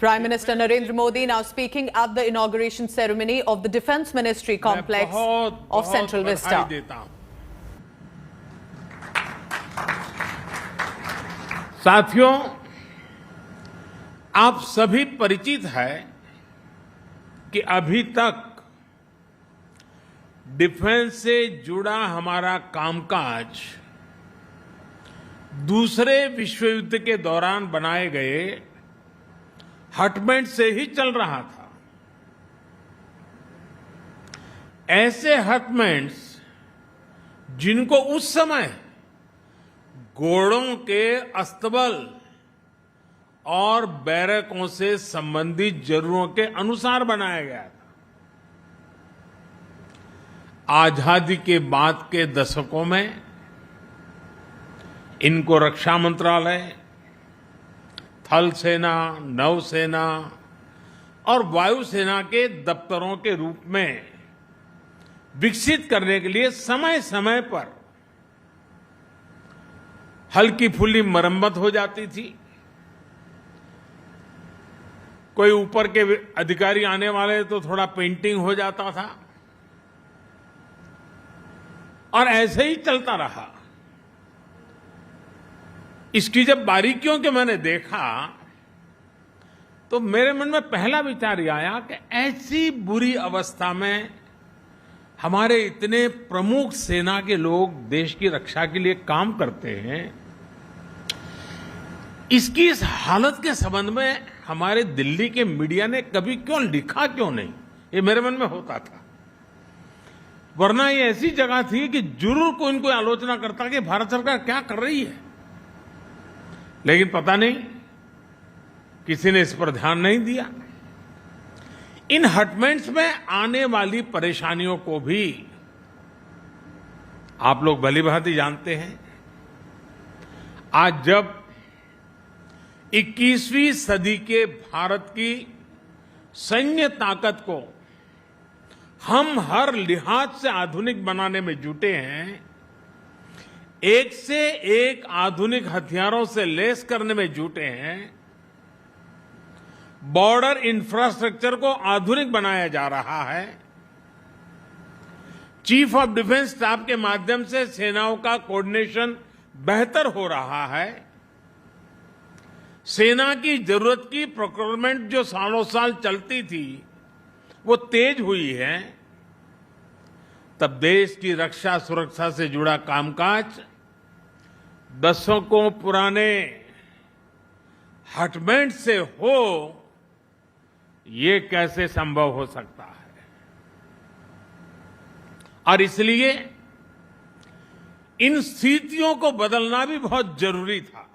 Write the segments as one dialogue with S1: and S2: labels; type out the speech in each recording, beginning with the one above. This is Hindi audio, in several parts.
S1: Prime Minister Narendra Modi now speaking at the inauguration ceremony of the Defence Ministry complex of Central Vista.
S2: साथियों, आप सभी परिचित है कि अभी तक डिफेंस से जुड़ा हमारा कामकाज दूसरे विश्व युद्ध के दौरान बनाए गए हटबैंड से ही चल रहा था। ऐसे हटबैंड्स जिनको उस समय घोड़ों के अस्तबल और बैरकों से संबंधित जरूरतों के अनुसार बनाया गया था। आजादी के बाद के दशकों में इनको रक्षा मंत्रालय, थल सेना, नौसेना और वायुसेना के दफ्तरों के रूप में विकसित करने के लिए समय समय पर हल्की फुल्की मरम्मत हो जाती थी। कोई ऊपर के अधिकारी आने वाले तो थोड़ा पेंटिंग हो जाता था और ऐसे ही चलता रहा। इसकी जब बारीकियों के मैंने देखा तो मेरे मन में पहला विचार यह आया कि ऐसी बुरी अवस्था में हमारे इतने प्रमुख सेना के लोग देश की रक्षा के लिए काम करते हैं, इसकी इस हालत के संबंध में हमारे दिल्ली के मीडिया ने कभी क्यों लिखा क्यों नहीं, ये मेरे मन में होता था। वरना ये ऐसी जगह थी कि जरूर कोई इनको आलोचना करता कि भारत सरकार क्या कर रही है, लेकिन पता नहीं किसी ने इस पर ध्यान नहीं दिया। इन हटबैंड्स में आने वाली परेशानियों को भी आप लोग भली भांति जानते हैं। आज जब 21वीं सदी के भारत की सैन्य ताकत को हम हर लिहाज से आधुनिक बनाने में जुटे हैं, एक से एक आधुनिक हथियारों से लैस करने में जुटे हैं, बॉर्डर इंफ्रास्ट्रक्चर को आधुनिक बनाया जा रहा है, चीफ ऑफ डिफेंस स्टाफ के माध्यम से सेनाओं का कोऑर्डिनेशन बेहतर हो रहा है, सेना की जरूरत की प्रोक्योरमेंट जो सालों साल चलती थी वो तेज हुई है, तब देश की रक्षा सुरक्षा से जुड़ा कामकाज दशकों पुराने हटबैंड से हो, ये कैसे संभव हो सकता है। और इसलिए इन स्थितियों को बदलना भी बहुत जरूरी था।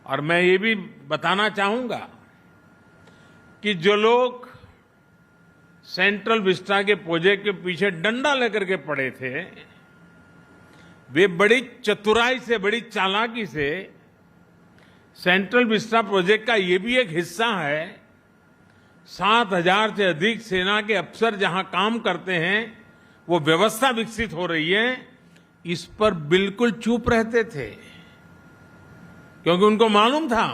S2: और मैं ये भी बताना चाहूंगा कि जो लोग सेंट्रल विस्टा के प्रोजेक्ट के पीछे डंडा लेकर के पड़े थे, वे बड़ी चतुराई से, बड़ी चालाकी से सेंट्रल विस्टा प्रोजेक्ट का ये भी एक हिस्सा है। 7,000 से अधिक सेना के अफसर जहां काम करते हैं, वो व्यवस्था विकसित हो रही है, इस पर बिल्कुल चुप रहते थे, क्योंकि उनको मालूम था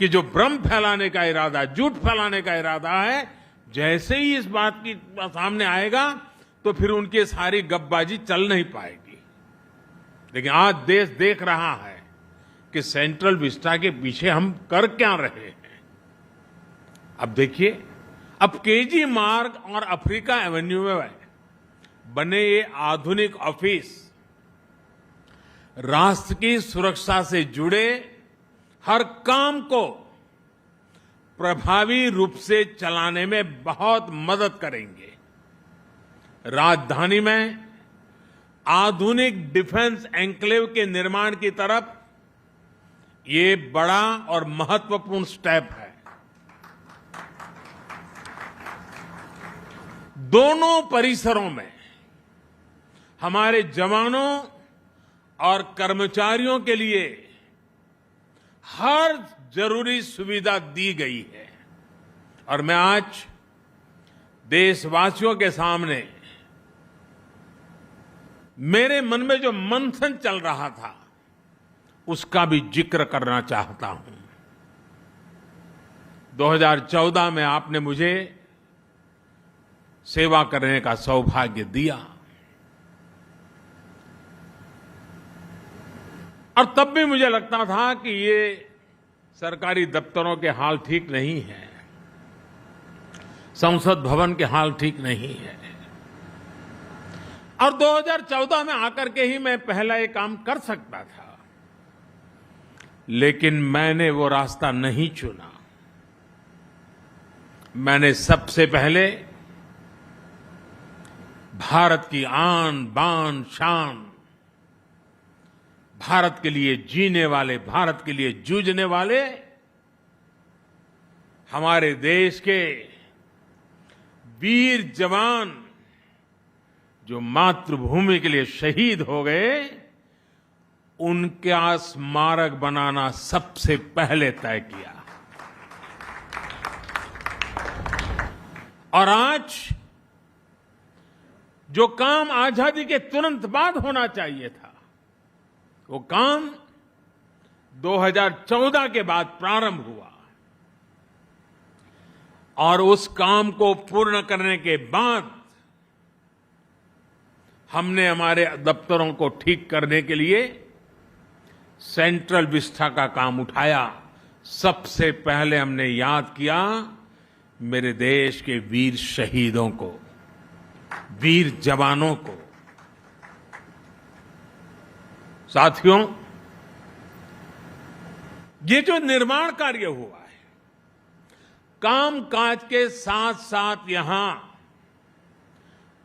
S2: कि जो भ्रम फैलाने का इरादा, झूठ फैलाने का इरादा है, जैसे ही इस बात की सामने आएगा तो फिर उनकी सारी गपबाजी चल नहीं पाएगी। लेकिन आज देश देख रहा है कि सेंट्रल विस्टा के पीछे हम कर क्या रहे हैं। अब देखिए, अब केजी मार्ग और अफ्रीका एवेन्यू में बने ये आधुनिक ऑफिस राष्ट्र की सुरक्षा से जुड़े हर काम को प्रभावी रूप से चलाने में बहुत मदद करेंगे। राजधानी में आधुनिक डिफेंस एन्क्लेव के निर्माण की तरफ ये बड़ा और महत्वपूर्ण स्टेप है। दोनों परिसरों में हमारे जवानों और कर्मचारियों के लिए हर जरूरी सुविधा दी गई है। और मैं आज देशवासियों के सामने मेरे मन में जो मंथन चल रहा था उसका भी जिक्र करना चाहता हूं। 2014 में आपने मुझे सेवा करने का सौभाग्य दिया और तब भी मुझे लगता था कि ये सरकारी दफ्तरों के हाल ठीक नहीं है, संसद भवन के हाल ठीक नहीं है। और 2014 में आकर के ही मैं पहला ये काम कर सकता था, लेकिन मैंने वो रास्ता नहीं चुना। मैंने सबसे पहले भारत की आन बान शान, भारत के लिए जीने वाले, भारत के लिए जूझने वाले हमारे देश के वीर जवान जो मातृभूमि के लिए शहीद हो गए, उनका स्मारक बनाना सबसे पहले तय किया। और आज जो काम आजादी के तुरंत बाद होना चाहिए था, वो काम 2014 के बाद प्रारंभ हुआ और उस काम को पूर्ण करने के बाद हमने हमारे दफ्तरों को ठीक करने के लिए सेंट्रल विस्टा का काम उठाया। सबसे पहले हमने याद किया मेरे देश के वीर शहीदों को, वीर जवानों को। साथियों, ये जो निर्माण कार्य हुआ है, कामकाज के साथ साथ यहां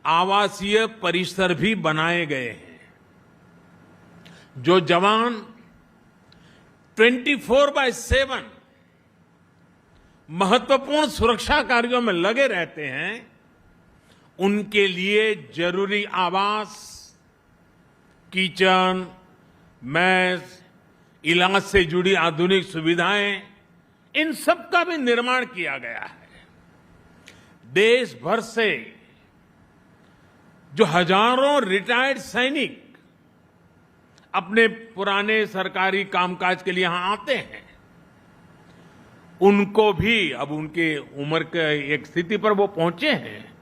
S2: आवासीय परिसर भी बनाए गए हैं। जो जवान 24/7 महत्वपूर्ण सुरक्षा कार्यों में लगे रहते हैं, उनके लिए जरूरी आवास, किचन, मेस, इलाज से जुड़ी आधुनिक सुविधाएं, इन सब का भी निर्माण किया गया है। देश भर से जो हजारों रिटायर्ड सैनिक अपने पुराने सरकारी कामकाज के लिए यहां आते हैं, उनको भी अब उनके उम्र के एक स्थिति पर वो पहुंचे हैं,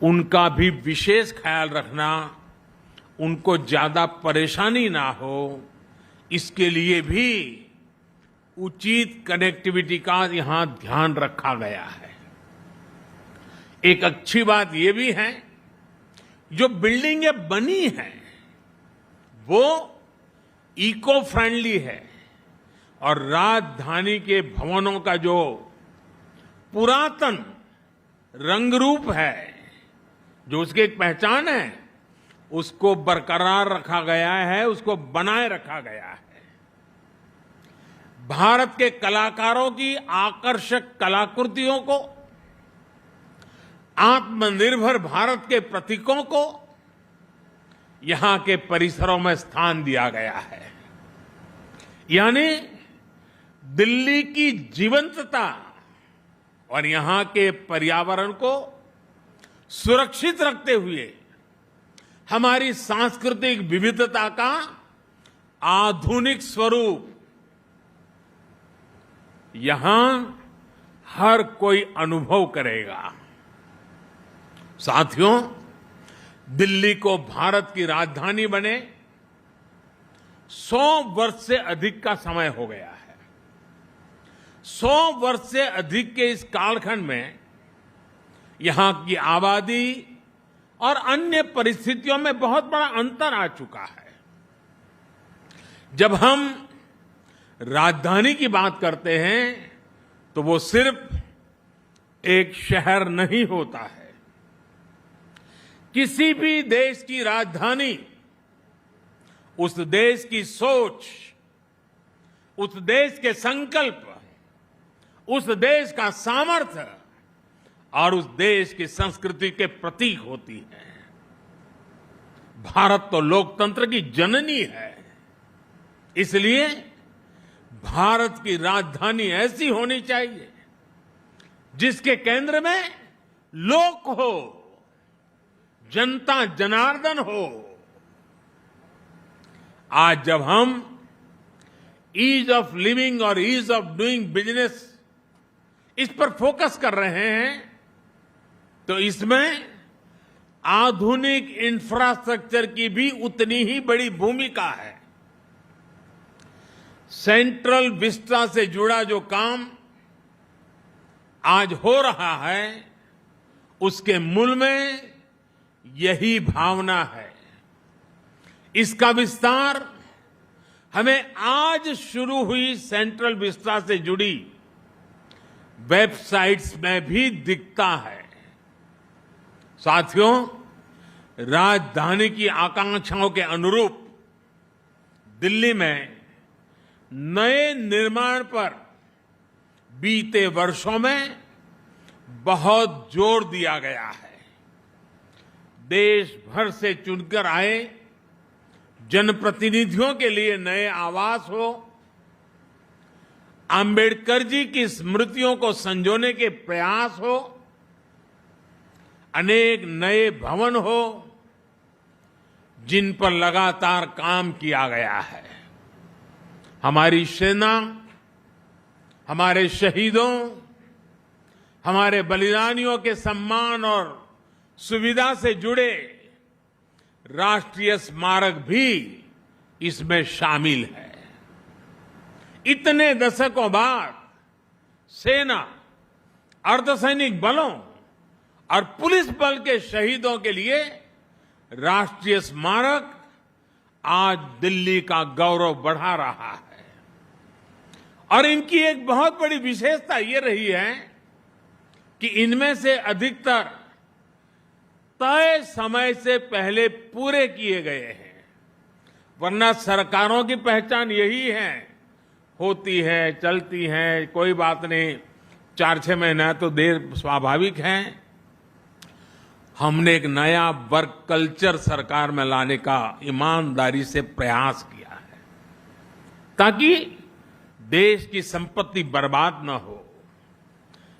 S2: उनका भी विशेष ख्याल रखना, उनको ज्यादा परेशानी ना हो, इसके लिए भी उचित कनेक्टिविटी का यहां ध्यान रखा गया है। एक अच्छी बात यह भी है, जो बिल्डिंगें बनी हैं वो इको फ्रेंडली है और राजधानी के भवनों का जो पुरातन रंग रूप है, जो उसकी एक पहचान है, उसको बरकरार रखा गया है, उसको बनाए रखा गया है। भारत के कलाकारों की आकर्षक कलाकृतियों को, आत्मनिर्भर भारत के प्रतीकों को यहां के परिसरों में स्थान दिया गया है। यानी दिल्ली की जीवंतता और यहां के पर्यावरण को सुरक्षित रखते हुए हमारी सांस्कृतिक विविधता का आधुनिक स्वरूप यहां हर कोई अनुभव करेगा। साथियों, दिल्ली को भारत की राजधानी बने 100 वर्ष से अधिक का समय हो गया है। 100 वर्ष से अधिक के इस कालखंड में यहां की आबादी और अन्य परिस्थितियों में बहुत बड़ा अंतर आ चुका है। जब हम राजधानी की बात करते हैं तो वो सिर्फ एक शहर नहीं होता है। किसी भी देश की राजधानी उस देश की सोच, उस देश के संकल्प, उस देश का सामर्थ्य और उस देश की संस्कृति के प्रतीक होती है। भारत तो लोकतंत्र की जननी है, इसलिए भारत की राजधानी ऐसी होनी चाहिए जिसके केंद्र में लोक हो, जनता जनार्दन हो। आज जब हम ईज ऑफ लिविंग और ईज ऑफ डूइंग बिजनेस इस पर फोकस कर रहे हैं तो इसमें आधुनिक इंफ्रास्ट्रक्चर की भी उतनी ही बड़ी भूमिका है। सेंट्रल विस्टा से जुड़ा जो काम आज हो रहा है उसके मूल में यही भावना है। इसका विस्तार हमें आज शुरू हुई सेंट्रल विस्टा से जुड़ी वेबसाइट्स में भी दिखता है। साथियों, राजधानी की आकांक्षाओं के अनुरूप दिल्ली में नए निर्माण पर बीते वर्षों में बहुत जोर दिया गया है। देश भर से चुनकर आए जनप्रतिनिधियों के लिए नए आवास हो, अंबेडकर जी की स्मृतियों को संजोने के प्रयास हो, अनेक नए भवन हो जिन पर लगातार काम किया गया है। हमारी सेना, हमारे शहीदों, हमारे बलिदानियों के सम्मान और सुविधा से जुड़े राष्ट्रीय स्मारक भी इसमें शामिल है। इतने दशकों बाद सेना, अर्धसैनिक बलों और पुलिस बल के शहीदों के लिए राष्ट्रीय स्मारक आज दिल्ली का गौरव बढ़ा रहा है। और इनकी एक बहुत बड़ी विशेषता ये रही है कि इनमें से अधिकतर तय समय से पहले पूरे किए गए हैं। वरना सरकारों की पहचान यही है, होती है, चलती है, कोई बात नहीं, 4-6 महीना तो देर स्वाभाविक है। हमने एक नया वर्क कल्चर सरकार में लाने का ईमानदारी से प्रयास किया है ताकि देश की संपत्ति बर्बाद न हो,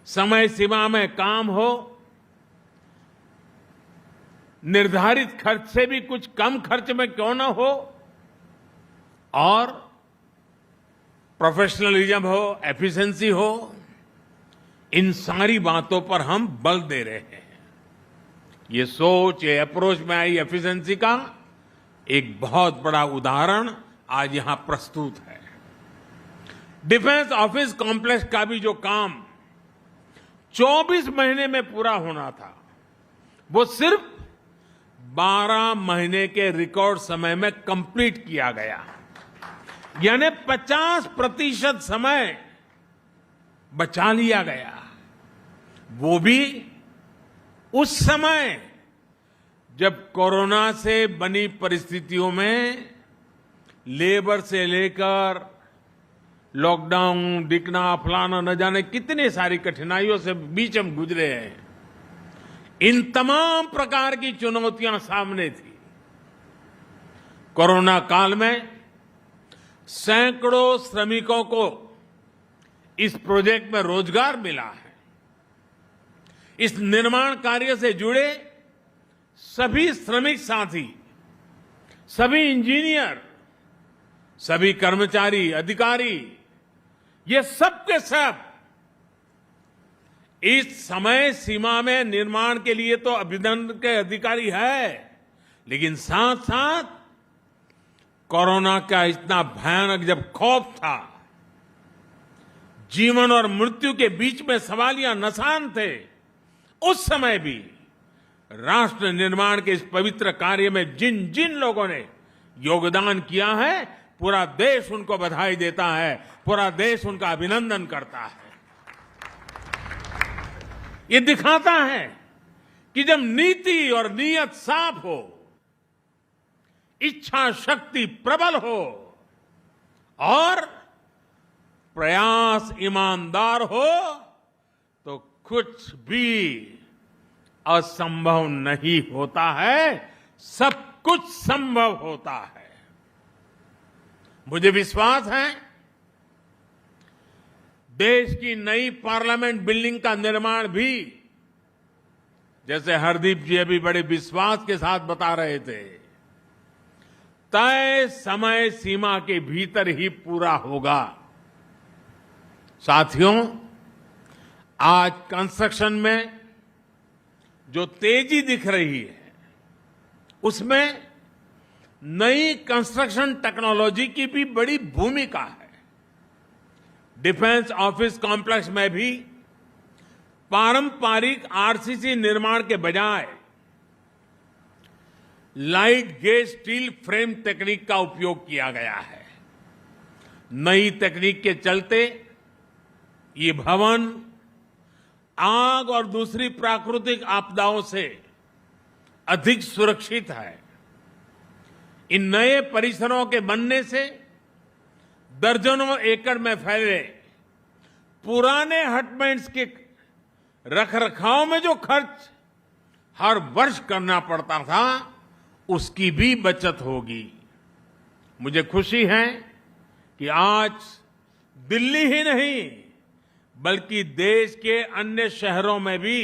S2: समय सीमा में काम हो, निर्धारित खर्च से भी कुछ कम खर्च में क्यों न हो, और प्रोफेशनलिज्म हो, एफिशिएंसी हो, इन सारी बातों पर हम बल दे रहे हैं। ये सोच, ये अप्रोच में आई एफिशिएंसी का एक बहुत बड़ा उदाहरण आज यहां प्रस्तुत है। डिफेंस ऑफिस कॉम्प्लेक्स का भी जो काम 24 महीने में पूरा होना था, वो सिर्फ 12 महीने के रिकॉर्ड समय में कंप्लीट किया गया। यानी 50% समय बचा लिया गया। वो भी उस समय जब कोरोना से बनी परिस्थितियों में लेबर से लेकर लॉकडाउन, दिखना, फलाना, न जाने कितने सारी कठिनाइयों से बीच हम गुजरे हैं। इन तमाम प्रकार की चुनौतियां सामने थी। कोरोना काल में सैकड़ों श्रमिकों को इस प्रोजेक्ट में रोजगार मिला है। इस निर्माण कार्य से जुड़े सभी श्रमिक साथी, सभी इंजीनियर, सभी कर्मचारी, अधिकारी, ये सब के सब इस समय सीमा में निर्माण के लिए तो अभिनंदन के अधिकारी है, लेकिन साथ साथ कोरोना का इतना भयानक जब खौफ था, जीवन और मृत्यु के बीच में सवालिया निशान थे, उस समय भी राष्ट्र निर्माण के इस पवित्र कार्य में जिन जिन लोगों ने योगदान किया है, पूरा देश उनको बधाई देता है, पूरा देश उनका अभिनंदन करता है। ये दिखाता है कि जब नीति और नीयत साफ हो, इच्छा शक्ति प्रबल हो और प्रयास ईमानदार हो, तो कुछ भी असंभव नहीं होता है, सब कुछ संभव होता है। मुझे विश्वास है देश की नई पार्लियामेंट बिल्डिंग का निर्माण भी, जैसे हरदीप जी अभी बड़े विश्वास के साथ बता रहे थे, तय समय सीमा के भीतर ही पूरा होगा। साथियों, आज कंस्ट्रक्शन में जो तेजी दिख रही है, उसमें नई कंस्ट्रक्शन टेक्नोलॉजी की भी बड़ी भूमिका है। डिफेंस ऑफिस कॉम्प्लेक्स में भी पारंपरिक आरसीसी निर्माण के बजाय light gauge steel frame technique का उपयोग किया गया है। नई तकनीक के चलते ये भवन आग और दूसरी प्राकृतिक आपदाओं से अधिक सुरक्षित है। इन नए परिसरों के बनने से दर्जनों एकड़ में फैले पुराने हटमेंट्स के रखरखाव में जो खर्च हर वर्ष करना पड़ता था, उसकी भी बचत होगी। मुझे खुशी है कि आज दिल्ली ही नहीं बल्कि देश के अन्य शहरों में भी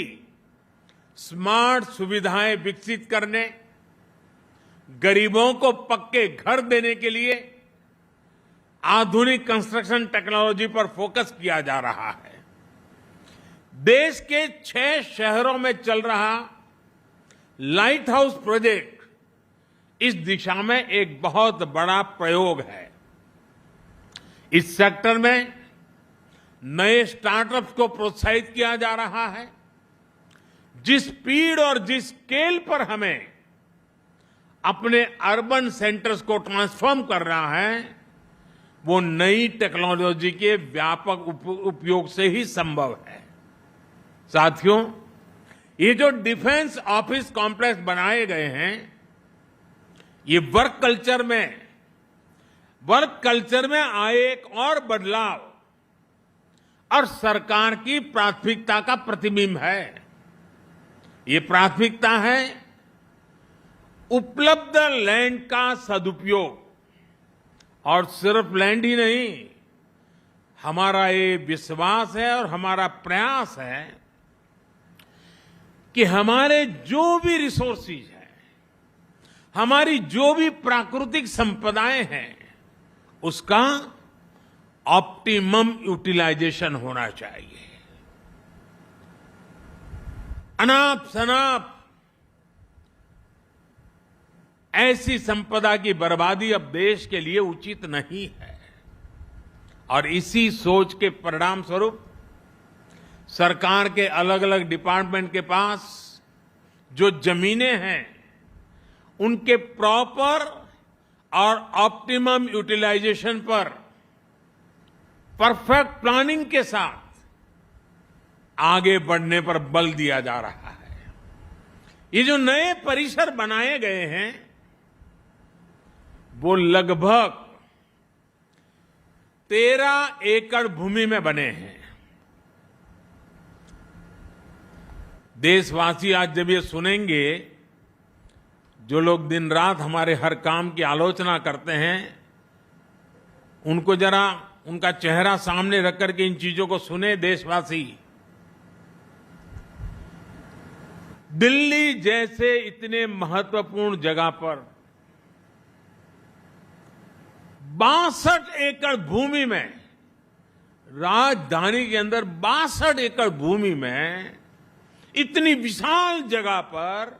S2: स्मार्ट सुविधाएं विकसित करने, गरीबों को पक्के घर देने के लिए आधुनिक कंस्ट्रक्शन टेक्नोलॉजी पर फोकस किया जा रहा है। देश के 6 शहरों में चल रहा लाइट हाउस प्रोजेक्ट इस दिशा में एक बहुत बड़ा प्रयोग है। इस सेक्टर में नए स्टार्टअप्स को प्रोत्साहित किया जा रहा है। जिस स्पीड और जिस स्केल पर हमें अपने अर्बन सेंटर्स को ट्रांसफॉर्म कर रहा है, वो नई टेक्नोलॉजी के व्यापक उपयोग से ही संभव है। साथियों, ये जो डिफेंस ऑफिस कॉम्प्लेक्स बनाए गए हैं, ये वर्क कल्चर में आए एक और बदलाव और सरकार की प्राथमिकता का प्रतिबिंब है। ये प्राथमिकता है उपलब्ध लैंड का सदुपयोग, और सिर्फ लैंड ही नहीं, हमारा ये विश्वास है और हमारा प्रयास है कि हमारे जो भी रिसोर्सेज हैं, हमारी जो भी प्राकृतिक संपदाएं हैं, उसका ऑप्टिमम यूटिलाइजेशन होना चाहिए। अनाप शनाप ऐसी संपदा की बर्बादी अब देश के लिए उचित नहीं है, और इसी सोच के परिणाम स्वरूप सरकार के अलग अलग डिपार्टमेंट के पास जो जमीनें हैं, उनके प्रॉपर और ऑप्टिमम यूटिलाइजेशन पर परफेक्ट प्लानिंग के साथ आगे बढ़ने पर बल दिया जा रहा है। ये जो नए परिसर बनाए गए हैं, वो लगभग 13 एकड़ भूमि में बने हैं। देशवासी आज जब ये सुनेंगे, जो लोग दिन रात हमारे हर काम की आलोचना करते हैं, उनको जरा उनका चेहरा सामने रख करके इन चीजों को सुने देशवासी। दिल्ली जैसे इतने महत्वपूर्ण जगह पर 62 एकड़ भूमि में, राजधानी के अंदर 62 एकड़ भूमि में, इतनी विशाल जगह पर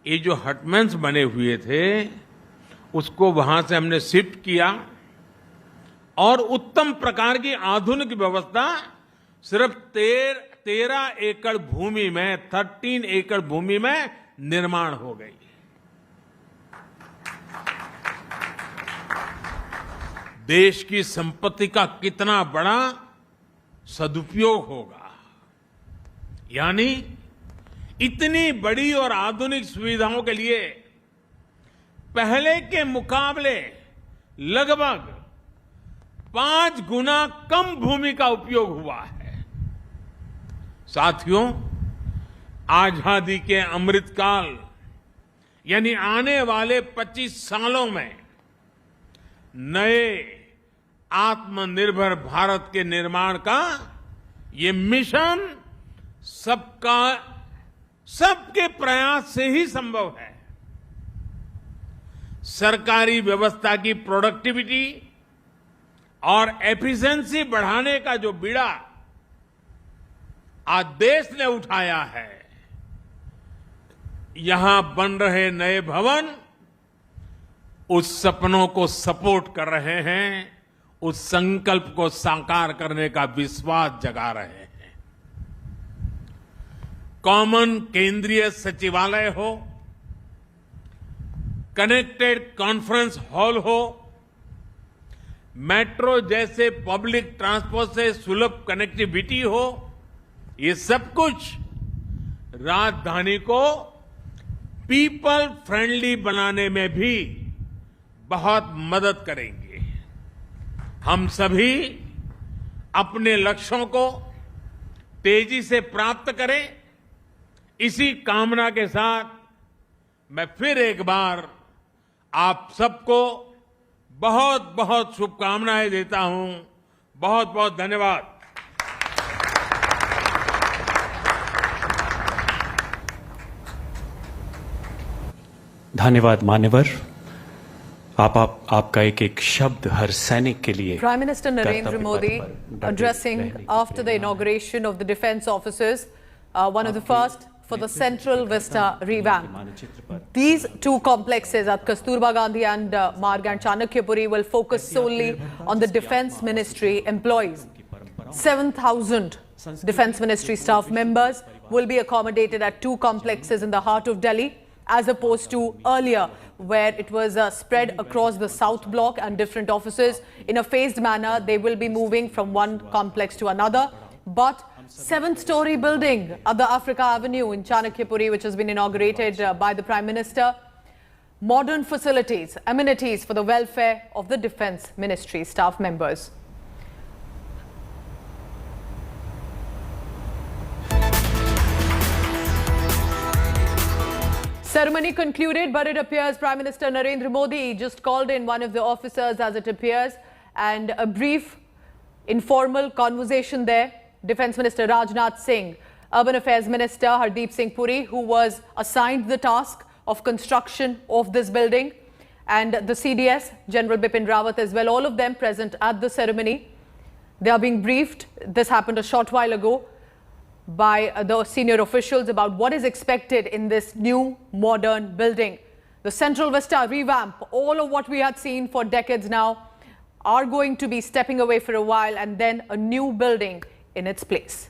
S2: ये जो हटमेंट्स बने हुए थे, उसको वहां से हमने शिफ्ट किया और उत्तम प्रकार की आधुनिक व्यवस्था सिर्फ 13 एकड़ भूमि में, 13 एकड़ भूमि में निर्माण हो गई। देश की संपत्ति का कितना बड़ा सदुपयोग होगा। यानी इतनी बड़ी और आधुनिक सुविधाओं के लिए पहले के मुकाबले लगभग 5 गुना कम भूमि का उपयोग हुआ है। साथियों, आजादी के अमृतकाल यानी आने वाले 25 सालों में नए आत्मनिर्भर भारत के निर्माण का ये मिशन सबके प्रयास से ही संभव है। सरकारी व्यवस्था की प्रोडक्टिविटी और एफिशिएंसी बढ़ाने का जो बीड़ा आज देश ने उठाया है। यहां बन रहे नए भवन उस सपनों को सपोर्ट कर रहे हैं, उस संकल्प को साकार करने का विश्वास जगा रहे हैं। कॉमन केंद्रीय सचिवालय हो, कनेक्टेड कॉन्फ्रेंस हॉल हो, मेट्रो जैसे पब्लिक ट्रांसपोर्ट से सुलभ कनेक्टिविटी हो, ये सब कुछ राजधानी को पीपल फ्रेंडली बनाने में भी बहुत मदद करेंगे। हम सभी अपने लक्ष्यों को तेजी से प्राप्त करें, इसी कामना के साथ मैं फिर एक बार आप सबको बहुत बहुत शुभकामनाएं देता हूं। बहुत बहुत धन्यवाद।
S3: धन्यवाद मान्यवर। आपका एक एक शब्द हर सैनिक के लिए।
S1: Prime Minister Narendra Modi addressing after the inauguration of the defense offices, one of the first for the Central Vista revamp. These two complexes at Kasturba Gandhi and Marg and Chanakyapuri will focus solely on the Defence Ministry employees. 7,000 Defence Ministry staff members will be accommodated at two complexes in the heart of Delhi, as opposed to earlier where it was spread across the South Block and different offices. In a phased manner, they will be moving from one complex to another. But 7th-story building at the Africa Avenue in Chanakyapuri, which has been inaugurated by the Prime Minister, modern facilities, amenities for the welfare of the Defence Ministry staff members. Ceremony concluded, but it appears Prime Minister Narendra Modi just called in one of the officers, as it appears, and a brief informal conversation there. Defence Minister Rajnath Singh, Urban Affairs Minister Hardeep Singh Puri, who was assigned the task of construction of this building, and the CDS, General Bipin Rawat as well, all of them present at the ceremony. They are being briefed. This happened a short while ago by the senior officials about what is expected in this new modern building. The Central Vista revamp, all of what we had seen for decades now, are going to be stepping away for a while, and then a new building in its place.